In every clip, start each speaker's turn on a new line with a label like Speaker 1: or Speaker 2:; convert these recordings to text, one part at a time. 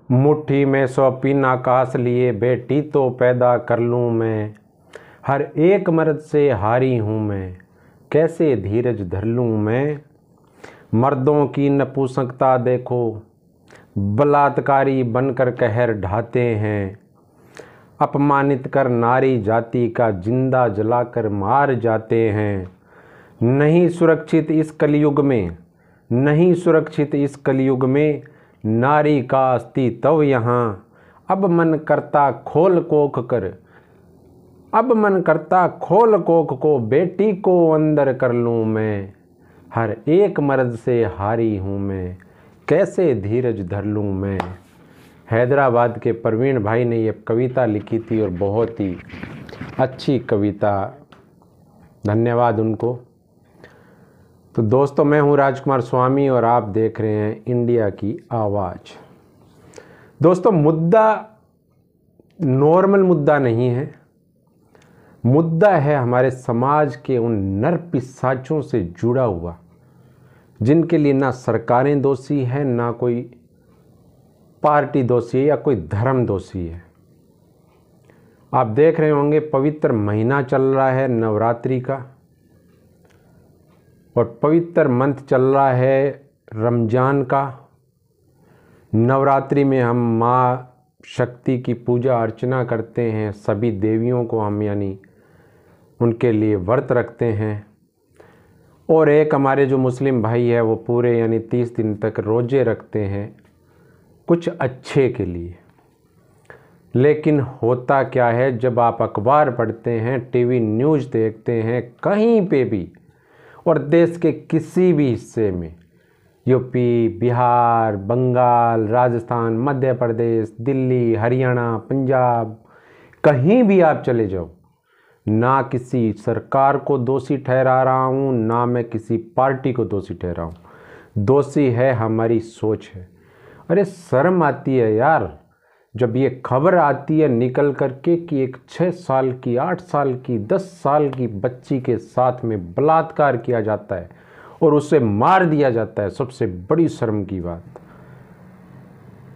Speaker 1: मुट्ठी में 100 पीन आकाश लिए, बेटी तो पैदा कर लूँ मैं। हर एक मर्द से हारी हूँ मैं, कैसे धीरज धर लूँ मैं। मर्दों की नपुंसकता देखो, बलात्कारी बनकर कहर ढाते हैं। अपमानित कर नारी जाति का जिंदा जलाकर मार जाते हैं। नहीं सुरक्षित इस कलयुग में, नहीं सुरक्षित इस कलयुग में नारी का अस्तित्व यहाँ। अब मन करता खोल कोख कर, अब मन करता खोल कोख को, बेटी को अंदर कर लूँ मैं। हर एक मर्द से हारी हूँ मैं, कैसे धीरज धर लूँ मैं। हैदराबाद के प्रवीण भाई ने ये कविता लिखी थी और बहुत ही अच्छी कविता, धन्यवाद उनको। तो दोस्तों, मैं हूँ राजकुमार स्वामी और आप देख रहे हैं इंडिया की आवाज़। दोस्तों, मुद्दा नॉर्मल मुद्दा नहीं है, मुद्दा है हमारे समाज के उन नर पिशाचों से जुड़ा हुआ, जिनके लिए ना सरकारें दोषी हैं, ना कोई पार्टी दोषी है या कोई धर्म दोषी है। आप देख रहे होंगे पवित्र महीना चल रहा है नवरात्रि का, और पवित्र मंथ चल रहा है रमज़ान का। नवरात्रि में हम माँ शक्ति की पूजा अर्चना करते हैं, सभी देवियों को हम यानी उनके लिए व्रत रखते हैं। और एक हमारे जो मुस्लिम भाई है वो पूरे यानी 30 दिन तक रोज़े रखते हैं कुछ अच्छे के लिए। लेकिन होता क्या है, जब आप अखबार पढ़ते हैं, टीवी न्यूज़ देखते हैं, कहीं पे भी और देश के किसी भी हिस्से में, यूपी, बिहार, बंगाल, राजस्थान, मध्य प्रदेश, दिल्ली, हरियाणा, पंजाब, कहीं भी आप चले जाओ, ना किसी सरकार को दोषी ठहरा रहा हूँ, ना मैं किसी पार्टी को दोषी ठहरा हूँ। दोषी है हमारी सोच है। अरे शर्म आती है यार, जब ये खबर आती है निकल करके कि एक 6 साल की, 8 साल की, 10 साल की बच्ची के साथ में बलात्कार किया जाता है और उसे मार दिया जाता है। सबसे बड़ी शर्म की बात,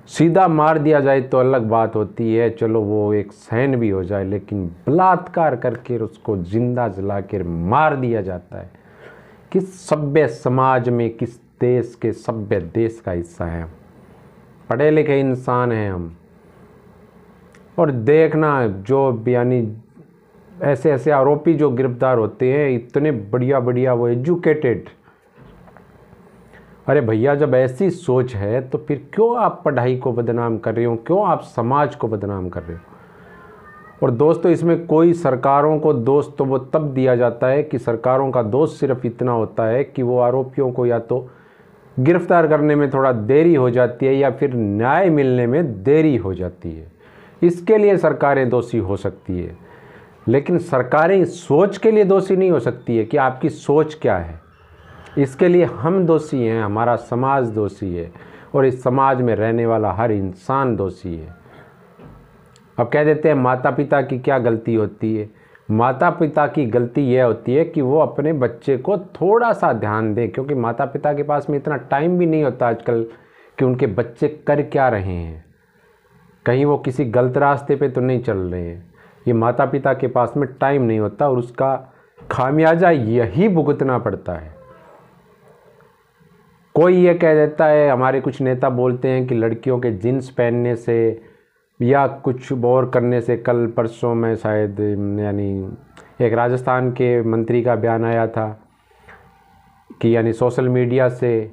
Speaker 1: सीधा मार दिया जाए तो अलग बात होती है, चलो वो एक सहन भी हो जाए, लेकिन बलात्कार करके उसको जिंदा जला कर मार दिया जाता है। किस सभ्य समाज में, किस देश के सभ्य देश का हिस्सा है? पढ़े लिखे इंसान हैं हम। और देखना जो यानी ऐसे ऐसे आरोपी जो गिरफ्तार होते हैं, इतने बढ़िया बढ़िया वो एजुकेटेड। अरे भैया, जब ऐसी सोच है तो फिर क्यों आप पढ़ाई को बदनाम कर रहे हो, क्यों आप समाज को बदनाम कर रहे हो? और दोस्तों, इसमें कोई सरकारों को दोष तो वो तब दिया जाता है कि सरकारों का दोष सिर्फ इतना होता है कि वो आरोपियों को या तो गिरफ्तार करने में थोड़ा देरी हो जाती है या फिर न्याय मिलने में देरी हो जाती है, इसके लिए सरकारें दोषी हो सकती है। लेकिन सरकारें सोच के लिए दोषी नहीं हो सकती है कि आपकी सोच क्या है। इसके लिए हम दोषी हैं, हमारा समाज दोषी है, और इस समाज में रहने वाला हर इंसान दोषी है। अब कह देते हैं माता पिता की क्या गलती होती है? माता पिता की गलती यह होती है कि वो अपने बच्चे को थोड़ा सा ध्यान दें, क्योंकि माता पिता के पास में इतना टाइम भी नहीं होता आजकल कि उनके बच्चे कर क्या रहे हैं, कहीं वो किसी गलत रास्ते पे तो नहीं चल रहे हैं। ये माता पिता के पास में टाइम नहीं होता और उसका खामियाजा यही भुगतना पड़ता है। कोई ये कह देता है, हमारे कुछ नेता बोलते हैं कि लड़कियों के जीन्स पहनने से या कुछ और करने से, कल परसों में शायद यानी एक राजस्थान के मंत्री का बयान आया था कि यानी सोशल मीडिया से,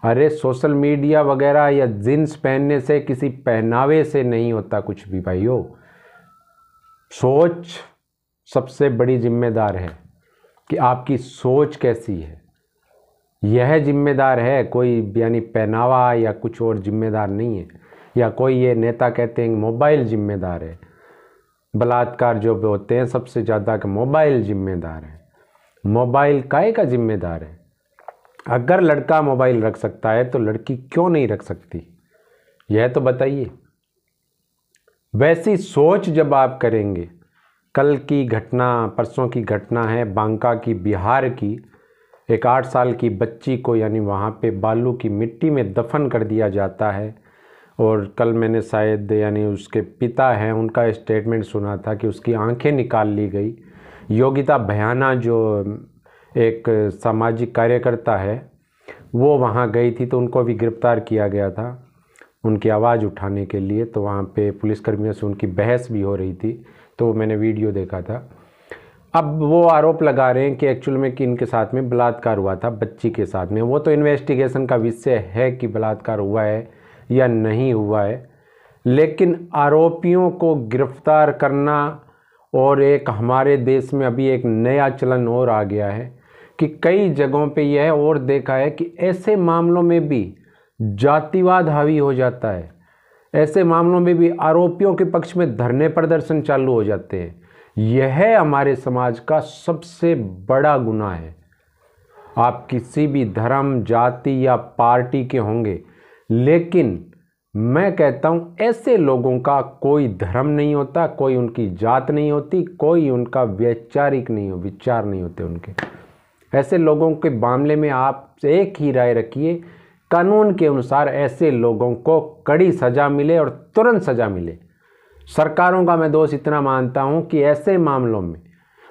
Speaker 1: अरे सोशल मीडिया वगैरह या जीन्स पहनने से, किसी पहनावे से नहीं होता कुछ भी भाइयों। सोच सबसे बड़ी जिम्मेदार है कि आपकी सोच कैसी है, यह जिम्मेदार है। कोई यानी पहनावा या कुछ और जिम्मेदार नहीं है। या कोई ये नेता कहते हैं मोबाइल जिम्मेदार है, बलात्कार जो होते हैं सबसे ज़्यादा का मोबाइल जिम्मेदार है। मोबाइल काहे का जिम्मेदार है? अगर लड़का मोबाइल रख सकता है तो लड़की क्यों नहीं रख सकती? यह तो बताइए। वैसी सोच जब आप करेंगे, कल की घटना, परसों की घटना है बांका की, बिहार की, एक 8 साल की बच्ची को यानी वहाँ पे बालू की मिट्टी में दफन कर दिया जाता है और कल मैंने शायद यानी उसके पिता हैं उनका स्टेटमेंट सुना था कि उसकी आंखें निकाल ली गई। योगिता भयाना जो एक सामाजिक कार्यकर्ता है वो वहाँ गई थी, तो उनको भी गिरफ्तार किया गया था उनकी आवाज़ उठाने के लिए। तो वहाँ पे पुलिसकर्मियों से उनकी बहस भी हो रही थी, तो मैंने वीडियो देखा था। अब वो आरोप लगा रहे हैं कि एक्चुअल में कि इनके साथ में बलात्कार हुआ था, बच्ची के साथ में। वो तो इन्वेस्टिगेशन का विषय है कि बलात्कार हुआ है या नहीं हुआ है, लेकिन आरोपियों को गिरफ्तार करना, और एक हमारे देश में अभी एक नया चलन और आ गया है कि कई जगहों पे यह और देखा है कि ऐसे मामलों में भी जातिवाद हावी हो जाता है। ऐसे मामलों में भी आरोपियों के पक्ष में धरने प्रदर्शन चालू हो जाते हैं। यह हमारे समाज का सबसे बड़ा गुनाह है। आप किसी भी धर्म, जाति या पार्टी के होंगे, लेकिन मैं कहता हूँ ऐसे लोगों का कोई धर्म नहीं होता, कोई उनकी जात नहीं होती, कोई उनका वैचारिक नहीं हो, विचार नहीं होते उनके। ऐसे लोगों के मामले में आप एक ही राय रखिए, कानून के अनुसार ऐसे लोगों को कड़ी सज़ा मिले और तुरंत सज़ा मिले। सरकारों का मैं दोष इतना मानता हूं कि ऐसे मामलों में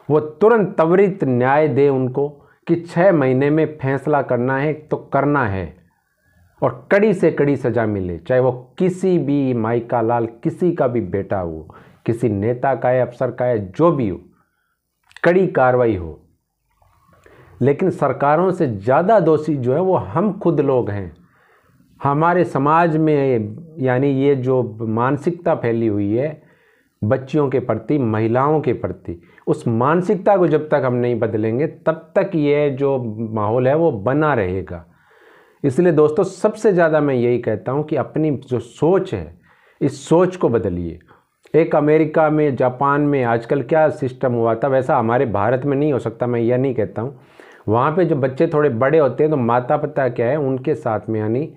Speaker 1: वो तुरंत त्वरित न्याय दे उनको कि 6 महीने में फैसला करना है तो करना है, और कड़ी से कड़ी सज़ा मिले, चाहे वो किसी भी माई का लाल, किसी का भी बेटा हो, किसी नेता का है, अफसर का है, जो भी हो, कड़ी कार्रवाई हो। लेकिन सरकारों से ज़्यादा दोषी जो है वो हम खुद लोग हैं। हमारे समाज में यानी ये जो मानसिकता फैली हुई है बच्चियों के प्रति, महिलाओं के प्रति, उस मानसिकता को जब तक हम नहीं बदलेंगे तब तक ये जो माहौल है वो बना रहेगा। इसलिए दोस्तों सबसे ज़्यादा मैं यही कहता हूँ कि अपनी जो सोच है इस सोच को बदलिए। एक अमेरिका में, जापान में आजकल क्या सिस्टम हुआ था, वैसा हमारे भारत में नहीं हो सकता, मैं यह नहीं कहता हूँ। वहाँ पे जो बच्चे थोड़े बड़े होते हैं तो माता पिता क्या है उनके साथ में यानी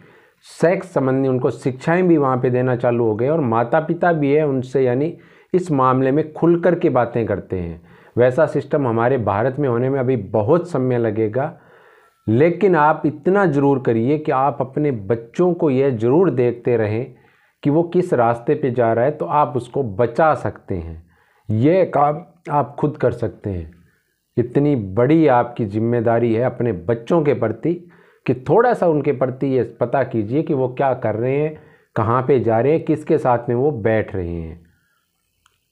Speaker 1: सेक्स संबंधी उनको शिक्षाएं भी वहाँ पे देना चालू हो गए, और माता पिता भी है उनसे यानी इस मामले में खुल कर के बातें करते हैं। वैसा सिस्टम हमारे भारत में होने में अभी बहुत समय लगेगा, लेकिन आप इतना ज़रूर करिए कि आप अपने बच्चों को यह ज़रूर देखते रहें कि वो किस रास्ते पे जा रहा है, तो आप उसको बचा सकते हैं। ये काम आप खुद कर सकते हैं। इतनी बड़ी आपकी जिम्मेदारी है अपने बच्चों के प्रति कि थोड़ा सा उनके प्रति ये पता कीजिए कि वो क्या कर रहे हैं, कहाँ पे जा रहे हैं, किसके साथ में वो बैठ रहे हैं।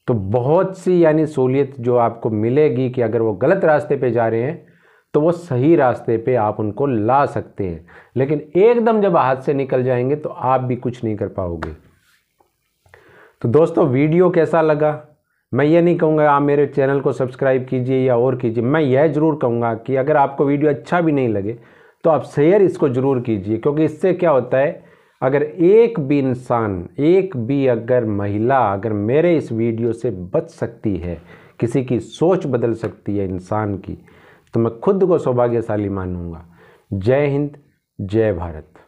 Speaker 1: तो बहुत सी यानी सहूलियत जो आपको मिलेगी कि अगर वो गलत रास्ते पे जा रहे हैं तो वो सही रास्ते पे आप उनको ला सकते हैं। लेकिन एकदम जब हाथ से निकल जाएंगे तो आप भी कुछ नहीं कर पाओगे। तो दोस्तों वीडियो कैसा लगा, मैं ये नहीं कहूँगा आप मेरे चैनल को सब्सक्राइब कीजिए या और कीजिए, मैं यह ज़रूर कहूँगा कि अगर आपको वीडियो अच्छा भी नहीं लगे तो आप शेयर इसको ज़रूर कीजिए, क्योंकि इससे क्या होता है, अगर एक भी इंसान, एक भी अगर महिला अगर मेरे इस वीडियो से बच सकती है, किसी की सोच बदल सकती है इंसान की, तो मैं खुद को सौभाग्यशाली मानूंगा। जय हिंद, जय भारत।